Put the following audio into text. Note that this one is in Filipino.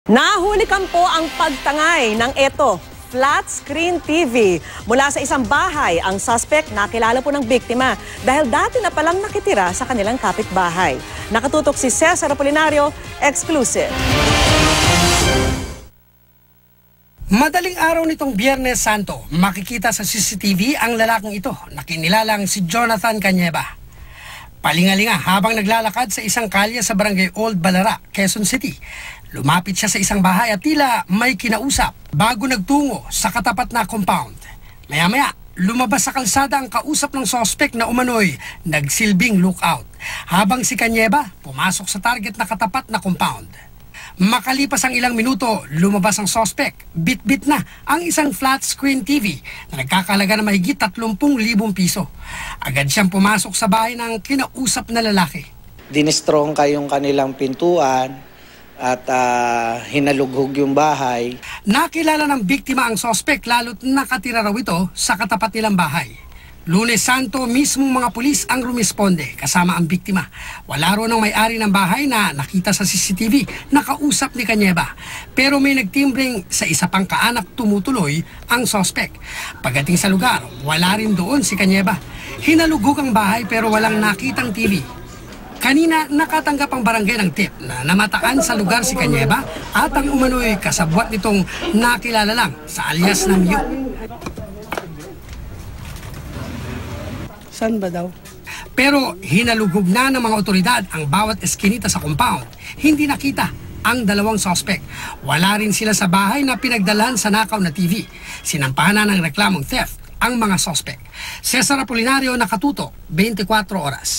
Nahuli kampo ang pagtangay ng flat screen TV. Mula sa isang bahay, ang suspect nakilala po ng biktima dahil dati na palang nakitira sa kanilang kapitbahay. Nakatutok si Cesar Apolinario, exclusive. Madaling araw nitong Biyernes Santo, makikita sa CCTV ang lalaking ito na kinilalang si Jonathan Cañeva. Palingalinga habang naglalakad sa isang kalye sa barangay Old Balara, Quezon City. Lumapit siya sa isang bahay at tila may kinausap bago nagtungo sa katapat na compound. Maya-maya, lumabas sa kalsada ang kausap ng suspect na umano'y nagsilbing lookout. Habang si Cañeva pumasok sa target na katapat na compound. Makalipas ang ilang minuto, lumabas ang suspect. Bit-bit na ang isang flat screen TV na nagkakalaga na mahigit 30,000 piso. Agad siyang pumasok sa bahay ng kinausap na lalaki. Dinistrongka yung kanilang pintuan at hinalughog yung bahay. Nakilala ng biktima ang suspect lalo't nakatira raw ito sa katapat nilang bahay. Lunes Santo, mismong mga pulis ang rumisponde kasama ang biktima. Wala raw ng may-ari ng bahay na nakita sa CCTV na kausap ni Cañeva. Pero may nagtimbring sa isa pang kaanak tumutuloy ang suspect. Pagdating sa lugar, wala rin doon si Cañeva. Hinalughog ang bahay pero walang nakitang TV. Kanina nakatanggap ang barangay ng tip na namataan sa lugar si Cañeva at ang umano'y kasabwat nitong nakilala lang sa alias na Mio. Saan ba daw? Pero hinalugog na ng mga otoridad ang bawat eskinita sa compound. Hindi nakita ang dalawang suspect. Wala rin sila sa bahay na pinagdalhan sa nakaw na TV. Sinampahan na ng reklamong theft ang mga suspect. Cesar Apolinario, nakatutok, 24 oras.